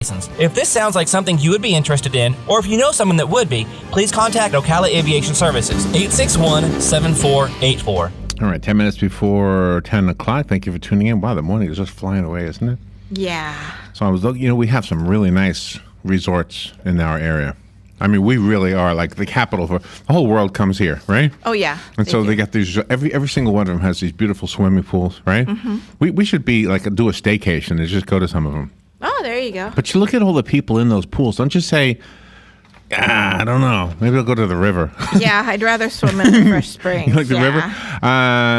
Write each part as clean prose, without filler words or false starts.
license. If this sounds like something you would be interested in, or if you know someone that would be, please contact Ocala Aviation Services, 861-7484. All right, 10 minutes before 10 o'clock. Thank you for tuning in. Wow, the morning is just flying away, isn't it? Yeah. So I was looking, we have some really nice resorts in our area. I mean, we really are like the capital for the whole world comes here, right? Oh, yeah. And so they got these, every single one of them has these beautiful swimming pools, right? Mm-hmm. We should be like, do a staycation and just go to some of them. Oh, there you go. But you look at all the people in those pools. Don't just say, I don't know. Maybe I'll go to the river. Yeah, I'd rather swim in the fresh springs. You like the river?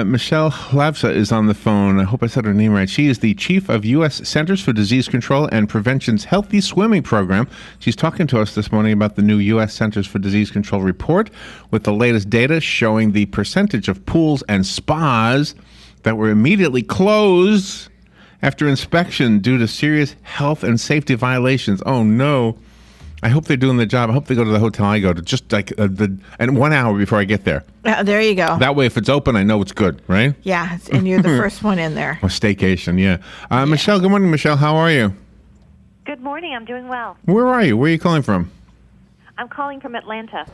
Michele Hlavsa is on the phone. I hope I said her name right. She is the chief of U.S. Centers for Disease Control and Prevention's Healthy Swimming Program. She's talking to us this morning about the new U.S. Centers for Disease Control report with the latest data showing the percentage of pools and spas that were immediately closed after inspection due to serious health and safety violations. Oh, no. I hope they're doing their job. I hope they go to the hotel I go to just like and 1 hour before I get there. There you go. That way, if it's open, I know it's good, right? Yeah, and you're the first one in there. Or staycation, yeah. Michele, good morning, Michele. How are you? Good morning. I'm doing well. Where are you? Where are you calling from? I'm calling from Atlanta.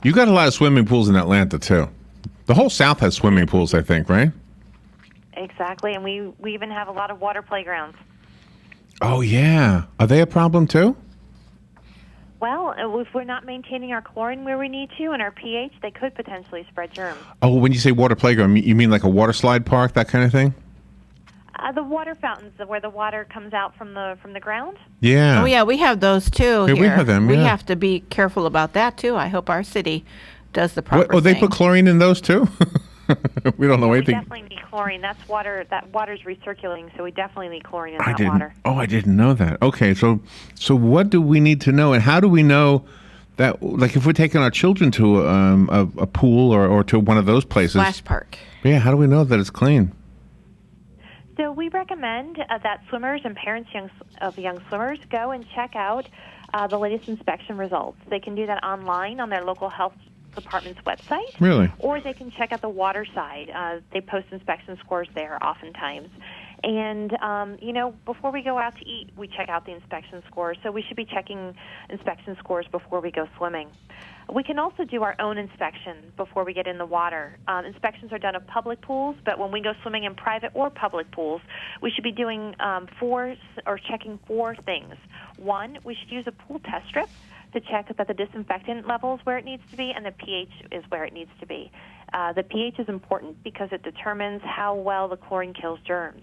You got a lot of swimming pools in Atlanta, too. The whole South has swimming pools, I think, right? Exactly, and we even have a lot of water playgrounds. Oh, yeah. Are they a problem, too? Well, if we're not maintaining our chlorine where we need to and our pH, they could potentially spread germs. Oh, when you say water playground, you mean like a water slide park, that kind of thing? The water fountains where the water comes out from the ground. Yeah. Oh, yeah, we have those, too, Yeah, here. we have them, We yeah. have to be careful about that, too. I hope our city does the proper Oh, they thing. put chlorine in those, too? We don't know We anything. definitely need chlorine. That water's recirculating, so we definitely need chlorine in that water. I didn't know that. Okay, so what do we need to know, and how do we know that, like, if we're taking our children to a pool or to one of those places? Splash park. Yeah, how do we know that it's clean? So we recommend that swimmers and parents of young swimmers go and check out the latest inspection results. They can do that online on their local health department's website. Really? Or they can check out the water side. They post inspection scores there oftentimes. And, before we go out to eat, we check out the inspection scores. So we should be checking inspection scores before we go swimming. We can also do our own inspection before we get in the water. Inspections are done of public pools, but when we go swimming in private or public pools, we should be doing checking four things. One, we should use a pool test strip to check that the disinfectant level is where it needs to be and the pH is where it needs to be. The pH is important because it determines how well the chlorine kills germs.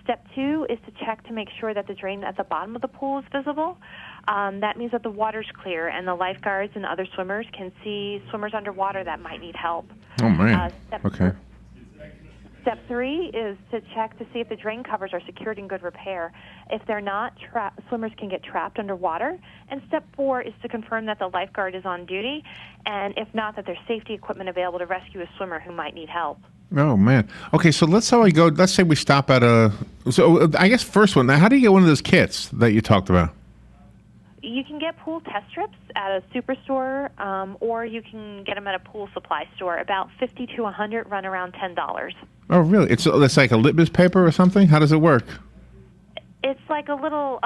Step two is to check to make sure that the drain at the bottom of the pool is visible. That means that the water's clear and the lifeguards and other swimmers can see swimmers underwater that might need help. Oh, man. Okay. Step three is to check to see if the drain covers are secured in good repair. If they're not, swimmers can get trapped underwater. And step four is to confirm that the lifeguard is on duty, and if not, that there's safety equipment available to rescue a swimmer who might need help. Oh, man. Okay, so let's say we stop at so I guess first one, how do you get one of those kits that you talked about? You can get pool test strips at a superstore, or you can get them at a pool supply store. About 50 to 100 run around $10. Oh, really? It's like a litmus paper or something? How does it work? It's like a little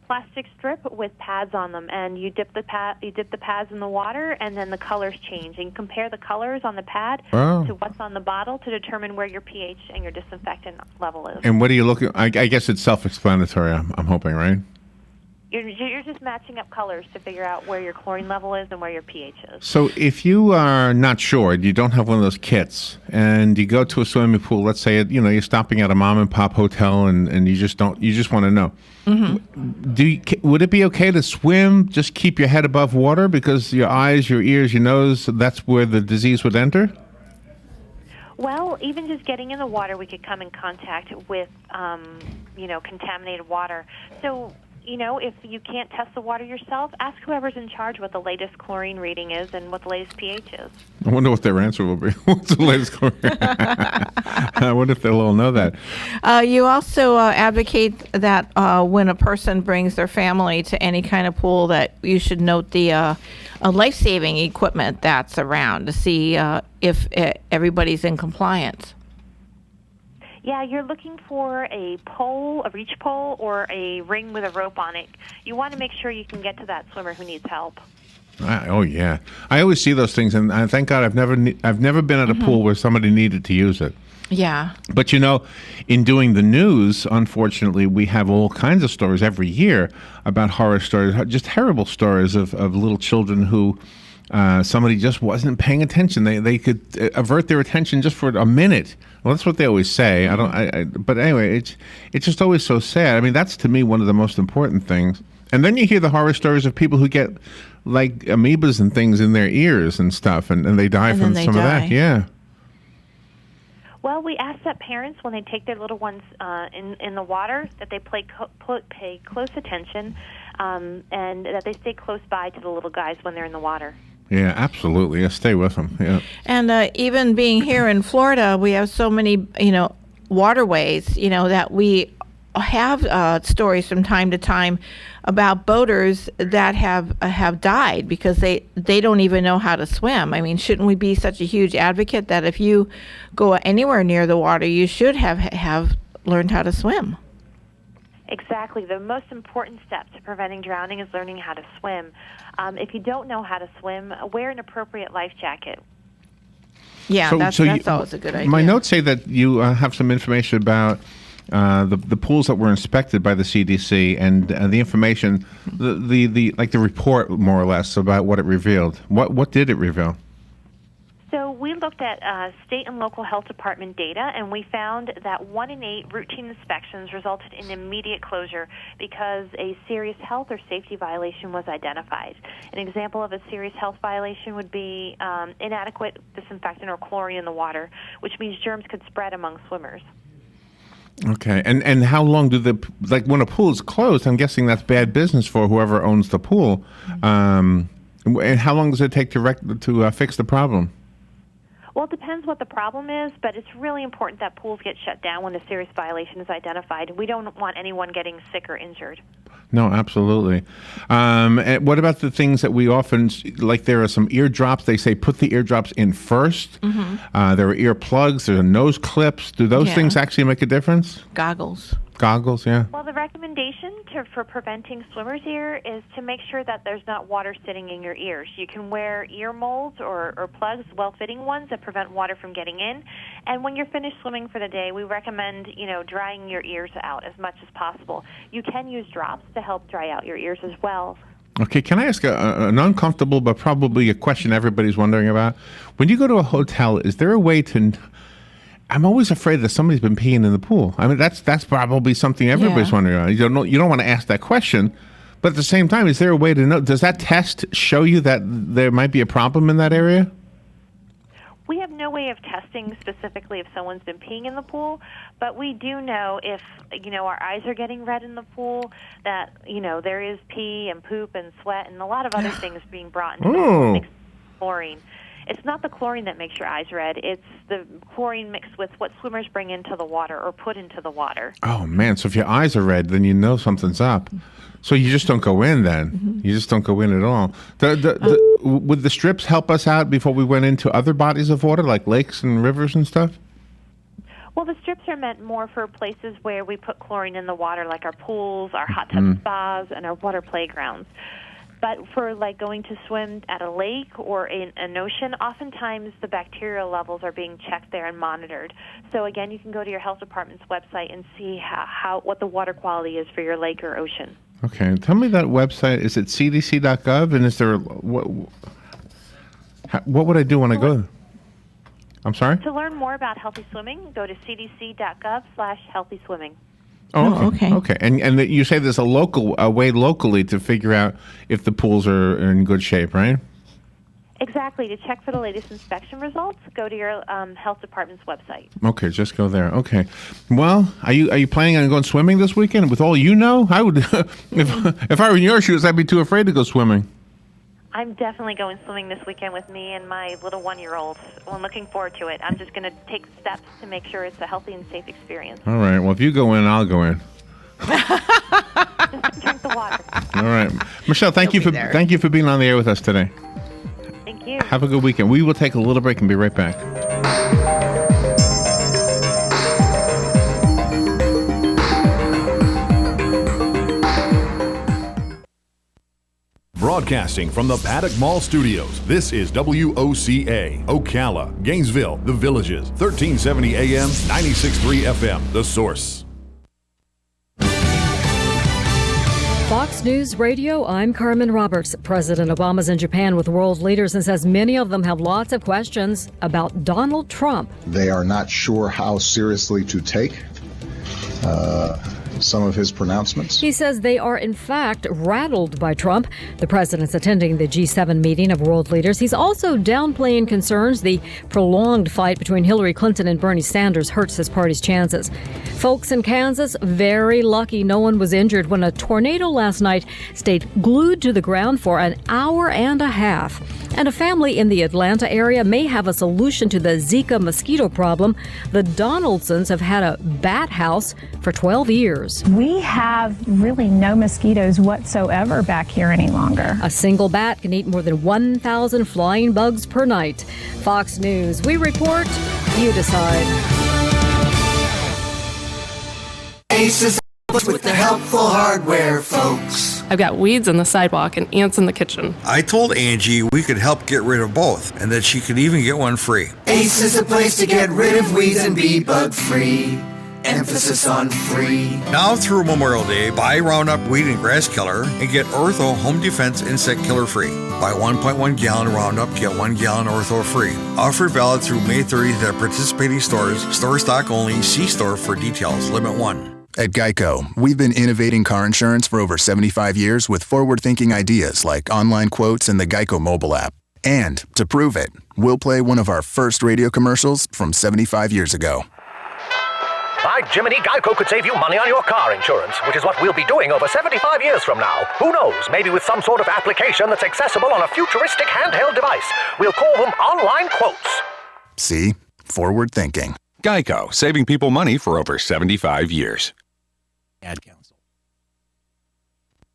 plastic strip with pads on them, and you dip the pads in the water, and then the colors change. And compare the colors on the pad to what's on the bottle to determine where your pH and your disinfectant level is. And what are you looking? I guess it's self-explanatory. I'm hoping, right? You're just matching up colors to figure out where your chlorine level is and where your pH is. So if you are not sure, you don't have one of those kits, and you go to a swimming pool, let's say you're stopping at a mom and pop hotel, and you just want to know. Mm-hmm. Would it be okay to swim? Just keep your head above water because your eyes, your ears, your nose, that's where the disease would enter? Well, even just getting in the water, we could come in contact with, contaminated water. So, if you can't test the water yourself, ask whoever's in charge what the latest chlorine reading is and what the latest pH is. I wonder what their answer will be. What's the latest chlorine? I wonder if they'll all know that. You also advocate that when a person brings their family to any kind of pool that you should note the life-saving equipment that's around to see if everybody's in compliance. Yeah, you're looking for a pole, a reach pole, or a ring with a rope on it. You want to make sure you can get to that swimmer who needs help. Oh yeah, I always see those things, and I thank God I've never been at a pool where somebody needed to use it. Yeah. But in doing the news, unfortunately, we have all kinds of stories every year about horror stories, just terrible stories of little children who somebody just wasn't paying attention. They could avert their attention just for a minute. Well, that's what they always say. But anyway, it's just always so sad. I mean, that's to me one of the most important things. And then you hear the horror stories of people who get like amoebas and things in their ears and stuff, and they die from some of that. Yeah. Well, we ask that parents, when they take their little ones in the water, that they pay close attention and that they stay close by to the little guys when they're in the water. Yeah, absolutely. Yeah, stay with them. Yeah. And even being here in Florida, we have so many, waterways, that we have stories from time to time about boaters that have died because they don't even know how to swim. I mean, shouldn't we be such a huge advocate that if you go anywhere near the water, you should have learned how to swim? Exactly. The most important step to preventing drowning is learning how to swim. If you don't know how to swim, wear an appropriate life jacket. Yeah, that's always a good idea. My notes say that you have some information about the pools that were inspected by the CDC and the information, the report more or less about what it revealed. What did it reveal? So we looked at state and local health department data, and we found that 1 in 8 routine inspections resulted in immediate closure because a serious health or safety violation was identified. An example of a serious health violation would be inadequate disinfectant or chlorine in the water, which means germs could spread among swimmers. Okay, and how long when a pool is closed, I'm guessing that's bad business for whoever owns the pool. And how long does it take to fix the problem? Well, it depends what the problem is, but it's really important that pools get shut down when a serious violation is identified. We don't want anyone getting sick or injured. No, absolutely. And what about the things that we often, like there are some ear drops, they say put the eardrops in first. Mm-hmm. There are ear plugs, there are nose clips. Do those things actually make a difference? Goggles. Goggles, yeah. Well, the recommendation for preventing swimmer's ear is to make sure that there's not water sitting in your ears. You can wear ear molds or plugs, well-fitting ones that prevent water from getting in. And when you're finished swimming for the day, we recommend, drying your ears out as much as possible. You can use drops to help dry out your ears as well. Okay, can I ask an uncomfortable but probably a question everybody's wondering about? When you go to a hotel, is there a way to... I'm always afraid that somebody's been peeing in the pool. I mean, that's probably something everybody's wondering about. You don't want to ask that question, but at the same time, is there a way to know? Does that test show you that there might be a problem in that area? We have no way of testing specifically if someone's been peeing in the pool, but we do know if, our eyes are getting red in the pool, that, there is pee and poop and sweat and a lot of other things being brought into the pool mixed with chlorine. It's not the chlorine that makes your eyes red. It's the chlorine mixed with what swimmers bring into the water or put into the water. Oh, man. So if your eyes are red, then you know something's up. So you just don't go in then. Mm-hmm. You just don't go in at all. Would the strips help us out before we went into other bodies of water, like lakes and rivers and stuff? Well, the strips are meant more for places where we put chlorine in the water, like our pools, our hot tub spas, and our water playgrounds. But for going to swim at a lake or in an ocean, oftentimes the bacterial levels are being checked there and monitored. So again, you can go to your health department's website and see what the water quality is for your lake or ocean. Okay, tell me that website. Is it cdc.gov? And is there what would I do when I go? I'm sorry? To learn more about healthy swimming, go to cdc.gov/healthy swimming. Oh, okay. Okay, and you say there's a way locally to figure out if the pools are in good shape, right? Exactly. To check for the latest inspection results, go to your health department's website. Okay, just go there. Okay. Well, are you planning on going swimming this weekend? With all you know, I would. If I were in your shoes, I'd be too afraid to go swimming. I'm definitely going swimming this weekend with me and my little 1-year-old. Well, I'm looking forward to it. I'm just going to take steps to make sure it's a healthy and safe experience. All right. Well, if you go in, I'll go in. Just drink the water. All right, Michele. Thank you for being on the air with us today. Thank you. Have a good weekend. We will take a little break and be right back. Broadcasting from the Paddock Mall Studios, this is WOCA, Ocala, Gainesville, The Villages, 1370 AM, 96.3 FM, The Source. Fox News Radio, I'm Carmen Roberts. President Obama's in Japan with world leaders and says many of them have lots of questions about Donald Trump. They are not sure how seriously to take some of his pronouncements. He says they are, in fact, rattled by Trump. The president's attending the G7 meeting of world leaders. He's also downplaying concerns the prolonged fight between Hillary Clinton and Bernie Sanders hurts his party's chances. Folks in Kansas, very lucky no one was injured when a tornado last night stayed glued to the ground for an hour and a half. And a family in the Atlanta area may have a solution to the Zika mosquito problem. The Donaldsons have had a bat house for 12 years. We have really no mosquitoes whatsoever back here any longer. A single bat can eat more than 1,000 flying bugs per night. Fox News, we report, you decide. Aces with the helpful hardware, folks. I've got weeds on the sidewalk and ants in the kitchen. I told Angie we could help get rid of both and that she could even get one free. Ace is a place to get rid of weeds and be bug free. Emphasis on free. Now through Memorial Day, buy Roundup Weed and Grass Killer and get Ortho Home Defense Insect Killer free. Buy 1.1 gallon Roundup, get 1 gallon Ortho free. Offer valid through May 30th at participating stores. Store stock only. See store for details. Limit 1. At Geico, we've been innovating car insurance for over 75 years with forward-thinking ideas like online quotes and the Geico mobile app. And to prove it, we'll play one of our first radio commercials from 75 years ago. By Jiminy, Geico could save you money on your car insurance, which is what we'll be doing over 75 years from now. Who knows, maybe with some sort of application that's accessible on a futuristic handheld device. We'll call them online quotes. See? Forward thinking. Geico, saving people money for over 75 years. Ad Council.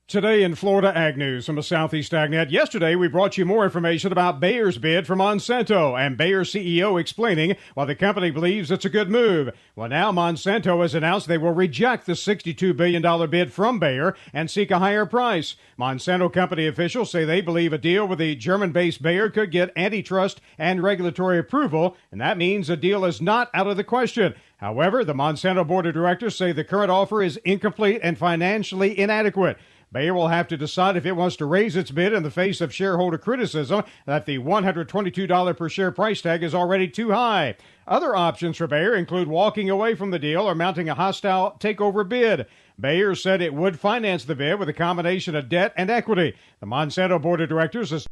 Today in Florida Ag News from the Southeast AgNet. Yesterday, we brought you more information about Bayer's bid for Monsanto and Bayer CEO explaining why the company believes it's a good move. Well, now Monsanto has announced they will reject the $62 billion bid from Bayer and seek a higher price. Monsanto company officials say they believe a deal with the German-based Bayer could get antitrust and regulatory approval, and that means a deal is not out of the question. However, the Monsanto board of directors say the current offer is incomplete and financially inadequate. Bayer will have to decide if it wants to raise its bid in the face of shareholder criticism that the $122 per share price tag is already too high. Other options for Bayer include walking away from the deal or mounting a hostile takeover bid. Bayer said it would finance the bid with a combination of debt and equity. The Monsanto board of directors has